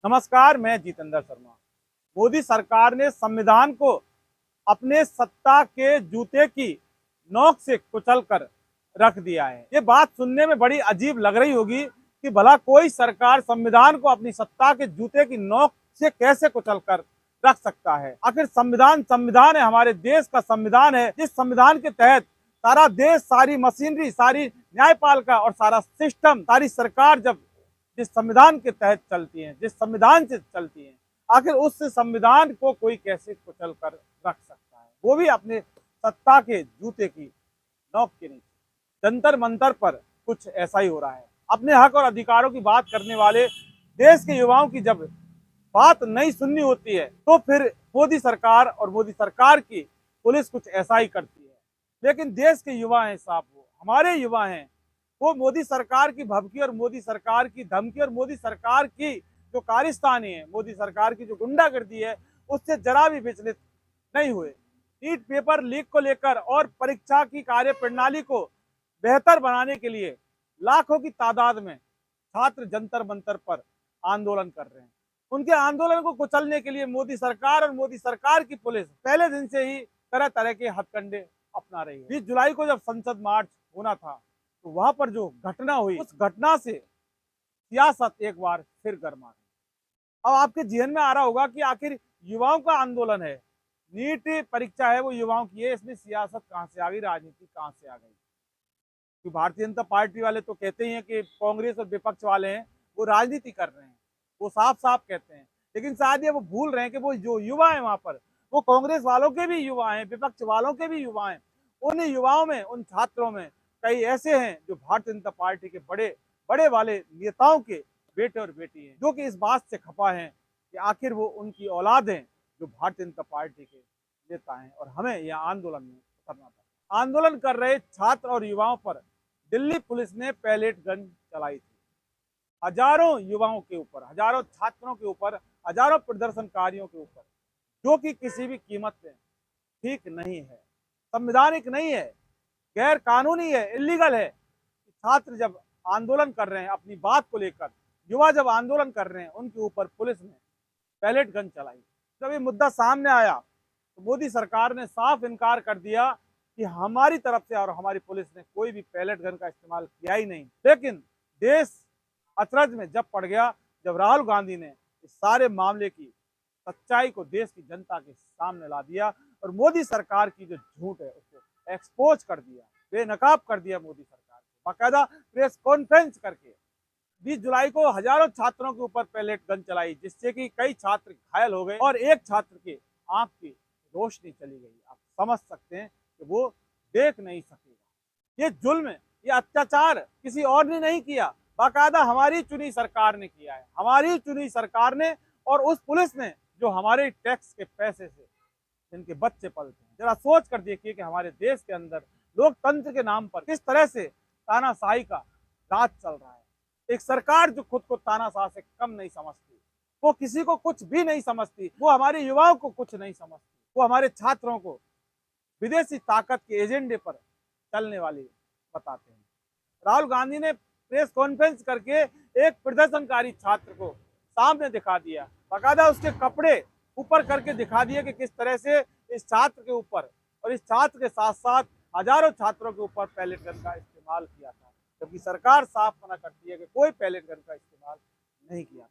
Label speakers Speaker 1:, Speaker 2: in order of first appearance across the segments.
Speaker 1: नमस्कार, मैं जितेंद्र शर्मा। मोदी सरकार ने संविधान को अपने सत्ता के जूते की नोक से कुचल कर रख दिया है। ये बात सुनने में बड़ी अजीब लग रही होगी कि भला कोई सरकार संविधान को अपनी सत्ता के जूते की नोक से कैसे कुचल कर रख सकता है। आखिर संविधान संविधान है, हमारे देश का संविधान है। जिस संविधान के तहत सारा देश, सारी मशीनरी, सारी न्यायपालिका और सारा सिस्टम, सारी सरकार जब जिस संविधान के तहत चलती हैं, जिस संविधान से चलती हैं, आखिर उस संविधान को कोई कैसे कुचल कर रख सकता है, वो भी अपने सत्ता के जूते की नोक के नीचे। जंतर मंतर पर कुछ ऐसा ही हो रहा है। अपने हक और अधिकारों की बात करने वाले देश के युवाओं की जब बात नहीं सुननी होती है तो फिर मोदी सरकार और मोदी सरकार की पुलिस कुछ ऐसा ही करती है। लेकिन देश के युवा हैं साहब, वो हमारे युवा हैं, वो मोदी सरकार की भभकी और मोदी सरकार की धमकी और मोदी सरकार की जो कारिस्तानी है, मोदी सरकार की जो गुंडागर्दी है, उससे जरा भी विचलित नहीं हुए। नीट पेपर लीक को लेकर और परीक्षा की कार्य प्रणाली को बेहतर बनाने के लिए लाखों की तादाद में छात्र जंतर मंतर पर आंदोलन कर रहे हैं। उनके आंदोलन को कुचलने के लिए मोदी सरकार और मोदी सरकार की पुलिस पहले दिन से ही तरह तरह के हथकंडे अपना रही है। 20 जुलाई को जब संसद मार्च होना था तो वहां पर जो घटना हुई, उस घटना से सियासत एक बार फिर गर्मा गई। अब आपके जहन में आ रहा होगा कि आखिर युवाओं का आंदोलन है, नीट परीक्षा है, वो युवाओं की है, इसमें सियासत कहां से आ गई, राजनीति कहां से आ गई। कि भारतीय जनता पार्टी वाले तो कहते ही हैं कि कांग्रेस और विपक्ष वाले हैं वो राजनीति कर रहे हैं, वो साफ साफ कहते हैं। लेकिन शायद ये वो भूल रहे हैं कि वो जो युवा है वहां पर, वो कांग्रेस वालों के भी युवा हैं, विपक्ष वालों के भी युवा हैं। उन युवाओं में, उन छात्रों में कई ऐसे हैं जो भारतीय जनता पार्टी के बड़े बड़े वाले नेताओं के बेटे और बेटी हैं, जो कि इस बात से खफा हैं कि आखिर वो उनकी औलाद हैं जो भारतीय जनता पार्टी के नेता हैं और हमें यह आंदोलन में उतरना था। आंदोलन कर रहे छात्र और युवाओं पर दिल्ली पुलिस ने पैलेट गन चलाई थी। हजारों युवाओं के ऊपर, हजारों छात्रों के ऊपर, हजारों प्रदर्शनकारियों के ऊपर, जो कि किसी भी कीमत पे ठीक नहीं है, संवैधानिक नहीं है, गैर कानूनी है, इलीगल है। छात्र जब आंदोलन कर रहे हैं अपनी बात को लेकर, युवा जब आंदोलन कर रहे हैं, उनके ऊपर पुलिस ने पैलेट गन चलाई। जब ये मुद्दा सामने आया तो मोदी सरकार ने साफ इनकार कर दिया कि हमारी तरफ से और हमारी पुलिस ने कोई भी पैलेट गन का इस्तेमाल किया ही नहीं। लेकिन देश अचरज में जब पड़ गया, जब राहुल गांधी ने इस सारे मामले की सच्चाई को देश की जनता के सामने ला दिया और मोदी सरकार की जो झूठ है उसको एक्सपोज कर दिया, बेनकाब कर दिया। मोदी सरकार बाकायदा प्रेस कॉन्फ्रेंस करके 20 जुलाई को हजारों छात्रों के ऊपर पैलेट गन चलाई, जिससे कि कई छात्र घायल हो गए और एक छात्र के आंख की रोशनी चली गई। आप समझ सकते हैं कि वो देख नहीं सकेगा। ये जुल्म, ये अत्याचार किसी और ने नहीं किया, बाकायदा हमारी चुनी सरकार ने किया है। हमारी चुनी सरकार ने और उस पुलिस ने जो हमारे टैक्स के पैसे से जिनके बच्चे पलते हैं। जरा सोच कर देखिए कि हमारे देश के अंदर लोकतंत्र के नाम पर किस तरह से तानाशाही का राज चल रहा है। एक सरकार जो खुद को तानाशाह से कम नहीं समझती, वो किसी को कुछ भी नहीं समझती, वो हमारे युवाओं को कुछ नहीं समझती, वो हमारे छात्रों को विदेशी ताकत के एजेंडे पर चलने वाली बताते हैं। राहुल गांधी ने प्रेस कॉन्फ्रेंस करके एक प्रदर्शनकारी छात्र को सामने दिखा दिया, बाकायदा उसके कपड़े ऊपर करके दिखा दिए कि किस तरह से इस छात्र के ऊपर और इस छात्र के साथ साथ हजारों छात्रों के ऊपर पैलेट गन का इस्तेमाल किया था, जबकि सरकार साफ मना करती है कि कोई पैलेट गन का इस्तेमाल नहीं किया।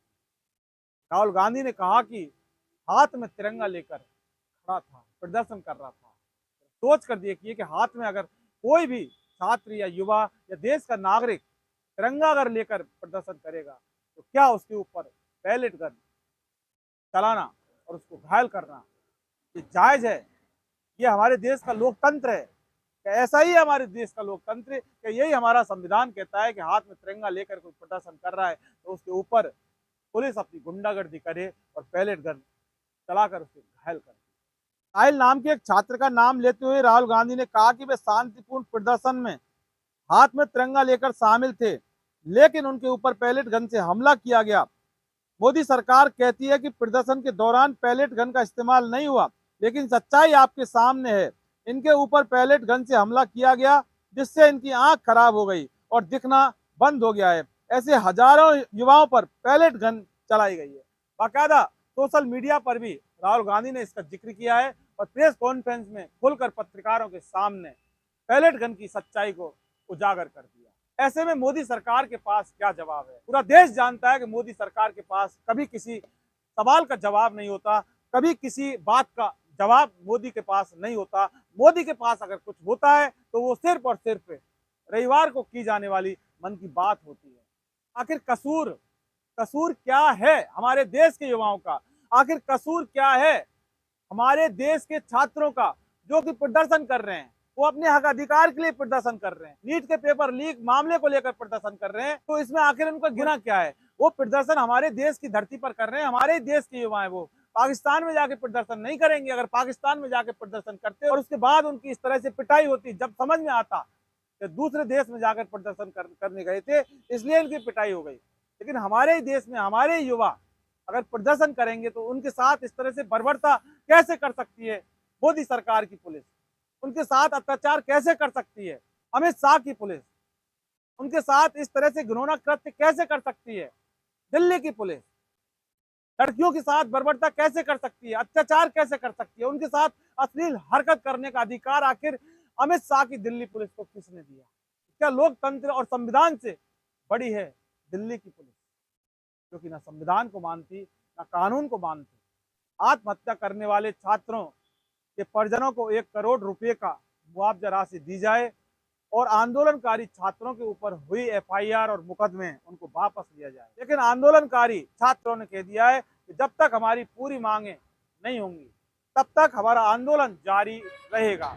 Speaker 1: राहुल गांधी ने कहा कि हाथ में तिरंगा लेकर खड़ा था, प्रदर्शन कर रहा था। सोच कर देखिए कि हाथ में अगर कोई भी छात्र या युवा या देश का नागरिक तिरंगा अगर लेकर प्रदर्शन करेगा तो क्या उसके ऊपर पैलेट गन चलाना और उसको घायल करना ये जायज है? ये हमारे देश का लोकतंत्र है? क्या ऐसा ही है हमारे देश का लोकतंत्र? क्या यही हमारा संविधान कहता है कि हाथ में तिरंगा लेकर कोई प्रदर्शन कर रहा है तो उसके ऊपर पुलिस अपनी गुंडागर्दी करे और पैलेट गन चलाकर उसे घायल करे? साहिल नाम के एक छात्र का नाम लेते हुए राहुल गांधी ने कहा कि वे शांतिपूर्ण प्रदर्शन में हाथ में तिरंगा लेकर शामिल थे, लेकिन उनके ऊपर पैलेट गन से हमला किया गया। मोदी सरकार कहती है कि प्रदर्शन के दौरान पैलेट गन का इस्तेमाल नहीं हुआ, लेकिन सच्चाई आपके सामने है। इनके ऊपर पैलेट गन से हमला किया गया, जिससे इनकी आंख खराब हो गई और दिखना बंद हो गया है। ऐसे हजारों युवाओं पर पैलेट गन चलाई गई है। बाकायदा सोशल मीडिया पर भी राहुल गांधी ने इसका जिक्र किया है और प्रेस कॉन्फ्रेंस में खुलकर पत्रकारों के सामने पैलेट गन की सच्चाई को उजागर कर दिया। ऐसे में मोदी सरकार के पास क्या जवाब है? पूरा देश जानता है कि मोदी सरकार के पास कभी किसी सवाल का जवाब नहीं होता, कभी किसी बात का जवाब मोदी के पास नहीं होता। मोदी के पास अगर कुछ होता है तो वो सिर्फ और सिर्फ रविवार को की जाने वाली मन की बात होती है। आखिर कसूर कसूर क्या है हमारे देश के युवाओं का? आखिर कसूर क्या है हमारे देश के छात्रों का जो कि प्रदर्शन कर रहे हैं? वो अपने हक अधिकार के लिए प्रदर्शन कर रहे हैं, नीट के पेपर लीक मामले को लेकर प्रदर्शन कर रहे हैं, तो इसमें आखिर उनका गिना क्या है? वो प्रदर्शन हमारे देश की धरती पर कर रहे हैं, हमारे देश के युवा हैं। वो पाकिस्तान में जाके प्रदर्शन नहीं करेंगे। अगर पाकिस्तान में जाके प्रदर्शन करते और उसके बाद उनकी इस तरह से पिटाई होती, जब समझ में आता कि दूसरे देश में जाकर प्रदर्शन करने गए थे इसलिए इनकी पिटाई हो गई, लेकिन हमारे ही देश में हमारे युवा अगर प्रदर्शन करेंगे तो उनके साथ इस तरह से बर्बरता कैसे कर सकती है मोदी सरकार की पुलिस? उनके साथ अत्याचार कैसे कर सकती है अमित शाह की पुलिस? उनके साथ इस तरह से घिनौना कृत्य कैसे कर सकती है दिल्ली की पुलिस? लड़कियों के साथ बर्बरता कैसे कर सकती है? अत्याचार कैसे कर सकती है? उनके साथ अश्लील हरकत करने का अधिकार आखिर अमित शाह की दिल्ली पुलिस को किसने दिया? क्या लोकतंत्र और संविधान से बड़ी है दिल्ली की पुलिस, जो कि ना संविधान को मानती ना कानून को मानती? आत्महत्या करने वाले छात्रों के परिजनों को 1 करोड़ रुपए का मुआवजा राशि दी जाए और आंदोलनकारी छात्रों के ऊपर हुई एफआईआर और मुकदमे उनको वापस लिया जाए। लेकिन आंदोलनकारी छात्रों ने कह दिया है कि जब तक हमारी पूरी मांगे नहीं होंगी तब तक हमारा आंदोलन जारी रहेगा।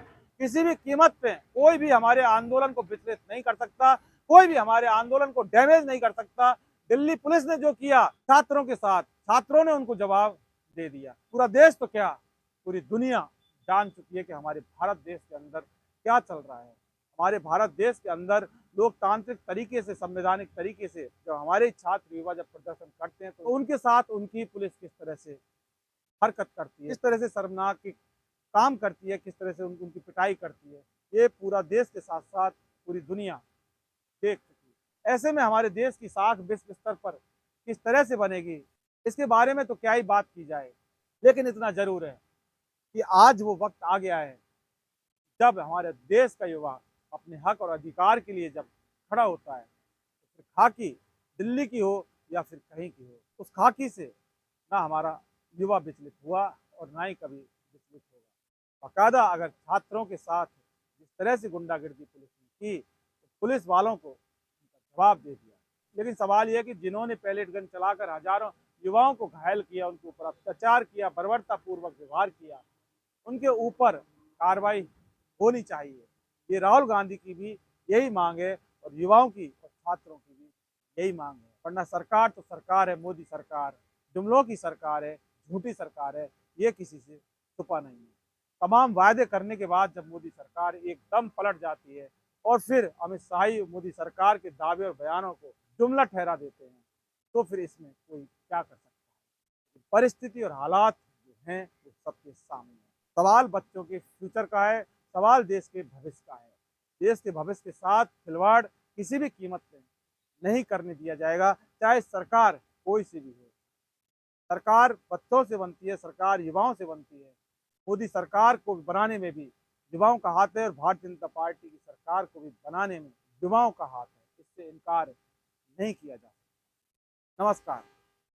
Speaker 1: किसी भी कीमत पे कोई भी हमारे आंदोलन को विचलित नहीं कर सकता, कोई भी हमारे आंदोलन को डैमेज नहीं कर सकता। दिल्ली पुलिस ने जो किया छात्रों के साथ, छात्रों ने उनको जवाब दे दिया। पूरा देश तो क्या, पूरी दुनिया जान चुकी है कि हमारे भारत देश के अंदर क्या चल रहा है। हमारे भारत देश के अंदर लोकतांत्रिक तरीके से, संवैधानिक तरीके से जब हमारे छात्र युवा जब प्रदर्शन करते हैं तो उनके साथ उनकी पुलिस किस तरह से हरकत करती है, किस तरह से शर्मनाक काम करती है, किस तरह से उनकी पिटाई करती है, ये पूरा देश के साथ साथ पूरी दुनिया देख चुकी है। ऐसे में हमारे देश की साख विश्व स्तर पर किस तरह से बनेगी, इसके बारे में तो क्या ही बात की जाए। लेकिन इतना जरूर है कि आज वो वक्त आ गया है जब हमारे देश का युवा अपने हक और अधिकार के लिए जब खड़ा होता है, तो फिर खाकी दिल्ली की हो या फिर कहीं की हो, उस खाकी से ना हमारा युवा विचलित हुआ और ना ही कभी विचलित होगा। बाकायदा अगर छात्रों के साथ जिस तरह से गुंडागर्दी पुलिस ने की तो पुलिस वालों को उनका जवाब दे दिया। लेकिन सवाल यह कि जिन्होंने पैलेट गन चलाकर हजारों युवाओं को घायल किया, उनके ऊपर अत्याचार किया, बर्बरतापूर्वक व्यवहार किया, उनके ऊपर कार्रवाई होनी चाहिए। ये राहुल गांधी की भी यही मांग है और युवाओं की और छात्रों की भी यही मांग है। वरना सरकार तो सरकार है, मोदी सरकार जुमलों की सरकार है, झूठी सरकार है, ये किसी से छुपा नहीं है। तमाम वायदे करने के बाद जब मोदी सरकार एकदम पलट जाती है और फिर अमित शाह ही मोदी सरकार के दावे और बयानों को जुमला ठहरा देते हैं, तो फिर इसमें कोई क्या कर सकता है? परिस्थिति और हालात जो हैं वो सबके सामने है। सवाल बच्चों के फ्यूचर का है, सवाल देश के भविष्य का है। देश के भविष्य के साथ खिलवाड़ किसी भी कीमत पे नहीं करने दिया जाएगा, चाहे सरकार कोई सी भी हो। सरकार बच्चों से बनती है, सरकार युवाओं से बनती है। मोदी सरकार को बनाने में भी युवाओं का हाथ है और भारतीय जनता पार्टी की सरकार को भी बनाने में युवाओं का हाथ है। इससे इनकार नहीं किया जा सकता। नमस्कार।